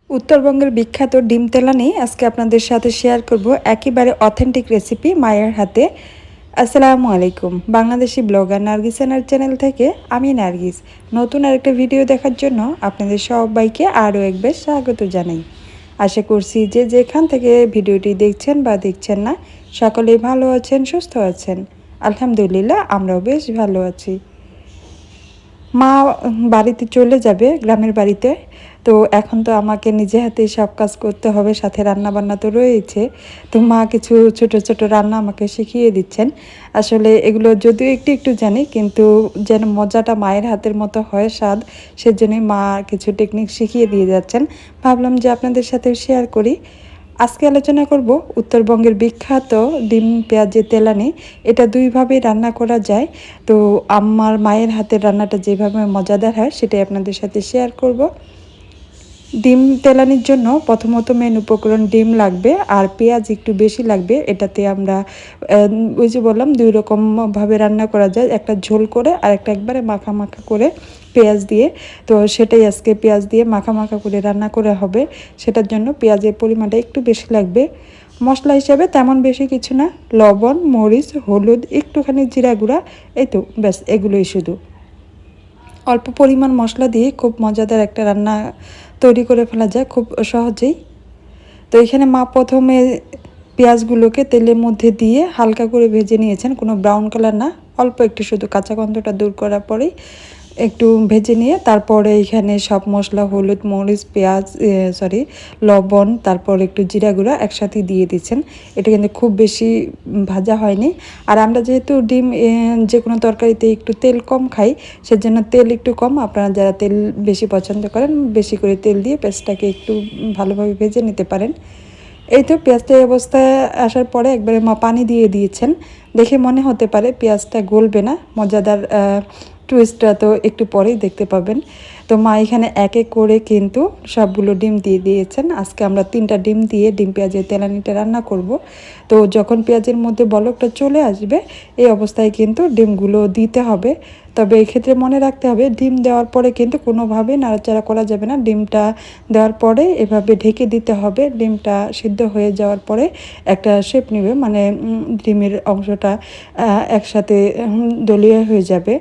উত্তরবঙ্গের বিখ্যাত ডিম তেলানি আজকে আপনাদের সাথে শেয়ার করব একেবারে অথেন্টিক রেসিপি মায়ের হাতে। আসসালামু আলাইকুম। বাংলাদেশি ব্লগার নার্গিসানার চ্যানেল থেকে আমি নার্গিস। নতুন আরেকটা ভিডিও দেখার জন্য আপনাদের সবাইকে আরও একবার স্বাগত জানাই। আশা করছি যে যেখান থেকে ভিডিওটি দেখছেন বা দেখছেন না সকলেই ভালো আছেন, সুস্থ আছেন। আলহামদুলিল্লাহ আমরাও বেশ ভালো আছি। মা বাড়িতে চলে যাবে, গ্রামের বাড়িতে। তো এখন তো আমাকে নিজে হাতেই সব কাজ করতে হবে, সাথে রান্না বান্না তো রয়েছে। তো মা কিছু ছোট ছোট রান্না আমাকে শিখিয়ে দিচ্ছেন। আসলে এগুলো যদিও একটু একটু জানি, কিন্তু যেন মজাটা মায়ের হাতের মতো হয় স্বাদ, সেজন্যই মা কিছু টেকনিক শিখিয়ে দিয়ে যাচ্ছেন। ভাবলাম যে আপনাদের সাথে শেয়ার করি। আজকে আলোচনা করব উত্তরবঙ্গের বিখ্যাত ডিম পেঁয়াজের তেলানি। এটা দুইভাবেই রান্না করা যায়। তো আমার মায়ের হাতের রান্নাটা যেভাবে মজাদার হয় সেটাই আপনাদের সাথে শেয়ার করব। ডিম তেলানির জন্য প্রথমত মেন উপকরণ ডিম লাগবে আর পেঁয়াজ একটু বেশি লাগবে। এটাতে আমরা ওই যে বললাম দুই রকমভাবে রান্না করা যায়, একটা ঝোল করে আর একটা একবারে মাখা মাখা করে পেঁয়াজ দিয়ে। তো সেটাই আজকে পেঁয়াজ দিয়ে মাখা মাখা করে রান্না করা হবে। সেটার জন্য পেঁয়াজের পরিমাণটা একটু বেশি লাগবে। মশলা হিসেবে তেমন বেশি কিছু না, লবণ, মরিচ, হলুদ, একটুখানি জিরা গুঁড়া, এই তো ব্যাস, এগুলোই শুধু। অল্প পরিমাণ মশলা দিয়ে খুব মজাদার একটা রান্না তৈরি করে ফেলা যায় খুব সহজেই। তো এখানে মা প্রথমে পেঁয়াজগুলোকে তেলের মধ্যে দিয়ে হালকা করে ভেজে নিয়েছেন, কোনো ব্রাউন কালার না, অল্প একটু শুধু কাঁচা গন্ধটা দূর করার পরেই একটু ভেজে নিয়ে তারপরে এখানে সব মশলা, হলুদ, মরিচ, পেঁয়াজ, লবণ, তারপর একটু জিরা গুঁড়া একসাথে দিয়ে দিচ্ছেন। এটা কিন্তু খুব বেশি ভাজা হয়নি। আর আমরা যেহেতু ডিম যে কোনো তরকারিতে একটু তেল কম খাই, সেজন্য তেল একটু কম। আপনারা যারা তেল বেশি পছন্দ করেন বেশি করে তেল দিয়ে পেঁয়াজটাকে একটু ভালোভাবে ভেজে নিতে পারেন। এই তো পেঁয়াজটা এই অবস্থায় আসার পরে একবারে মা পানি দিয়ে দিয়েছেন। দেখে মনে হতে পারে পেঁয়াজটা গলবে না, মজাদার টুইস্টটা তো একটু পরেই দেখতে পাবেন। তো মা এখানে এক এক করে কিন্তু সবগুলো ডিম দিয়ে দিয়েছেন। আজকে আমরা 3টা ডিম দিয়ে ডিম পেঁয়াজের তেলানিটা রান্না করব। তো যখন পেঁয়াজের মধ্যে বলকটা চলে আসবে এই অবস্থায় কিন্তু ডিমগুলো দিতে হবে। তবে এক্ষেত্রে মনে রাখতে হবে ডিম দেওয়ার পরে কিন্তু কোনোভাবেই নাড়াচাড়া করা যাবে না। ডিমটা দেওয়ার পরে এভাবে ঢেকে দিতে হবে। ডিমটা সিদ্ধ হয়ে যাওয়ার পরে একটা শেপ নেবে, মানে ডিমের অংশটা একসাথে দলীয় হয়ে যাবে।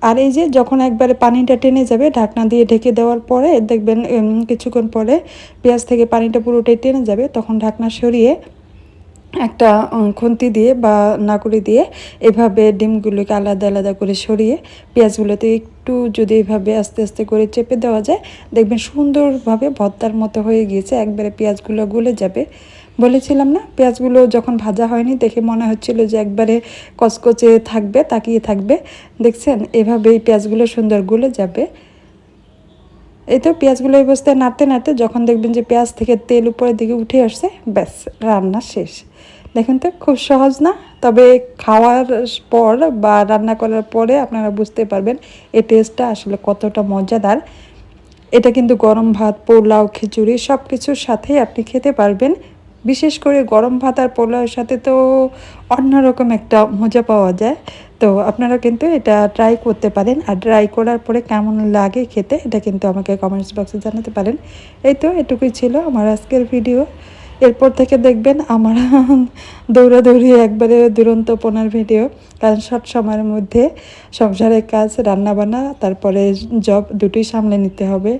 আর এই যে যখন একবারে পানিটা টেনে যাবে ঢাকনা দিয়ে ঢেকে দেওয়ার পরে দেখবেন কিছুক্ষণ পরে পেঁয়াজ থেকে পানিটা পুরোটাই টেনে যাবে, তখন ঢাকনা সরিয়ে একটা খুন্তি দিয়ে বা নাকুড়ি দিয়ে এভাবে ডিমগুলোকে আলাদা আলাদা করে সরিয়ে পেঁয়াজগুলোতে একটু যদি এভাবে আস্তে আস্তে করে চেপে দেওয়া যায়, দেখবেন সুন্দরভাবে ভর্তার মতো হয়ে গিয়েছে, একবারে পেঁয়াজগুলো গলে যাবে। বলেছিলাম না, পেঁয়াজগুলো যখন ভাজা হয়নি দেখে মনে হচ্ছিল যে একবারে কচকচে থাকবে, তাকিয়ে থাকবে। দেখছেন এভাবেই পেঁয়াজগুলো সুন্দর গলে যাবে। এই তো পেঁয়াজগুলো এই অবস্থায় নাড়তে নাড়তে যখন দেখবেন যে পেঁয়াজ থেকে তেল উপরের দিকে উঠে আসছে, ব্যাস রান্না শেষ। দেখুন তো খুব সহজ না? তবে খাওয়ার পর বা রান্না করার পরে আপনারা বুঝতে পারবেন এই টেস্টটা আসলে কতটা মজাদার। এটা কিন্তু গরম ভাত, পোলাও, খিচুড়ি সব কিছুর সাথেই আপনি খেতে পারবেন। বিশেষ করে গরম ভাত আর পোলাওয়ের সাথে তো অন্যরকম একটা মজা পাওয়া যায়। তো আপনারা কিন্তু এটা ট্রাই করতে পারেন। আর ট্রাই করার পরে কেমন লাগে খেতে এটা কিন্তু আমাকে কমেন্টস বক্সে জানাতে পারেন। এই তো এটুকুই ছিল আমার আজকের ভিডিও। এরপর থেকে দেখবেন আমার দৌড়াদৌড়ি একবারে দুরন্তপনার ভিডিও, কারণ সব সময়ের মধ্যে সংসারের কাজ, রান্নাবান্না, তারপরে জব দুটোই সামলে নিতে হবে।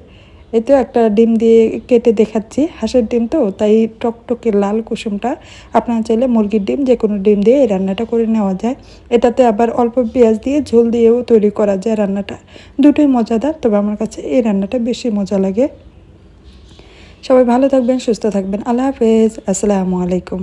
এই তো একটা ডিম দিয়ে কেটে দেখাচ্ছি, হাঁসের ডিম তো তাই টকটকে লাল কুসুমটা। আপনারা চাইলে মুরগির ডিম, যে কোনো ডিম দিয়ে এই রান্নাটা করে নেওয়া যায়। এটাতে আবার অল্প পেঁয়াজ দিয়ে ঝোল দিয়েও তৈরি করা যায় রান্নাটা। দুটোই মজাদার, তবে আমার কাছে এই রান্নাটা বেশি মজা লাগে। সবাই ভালো থাকবেন, সুস্থ থাকবেন। আল্লাহ হাফেজ, আসসালামু আলাইকুম।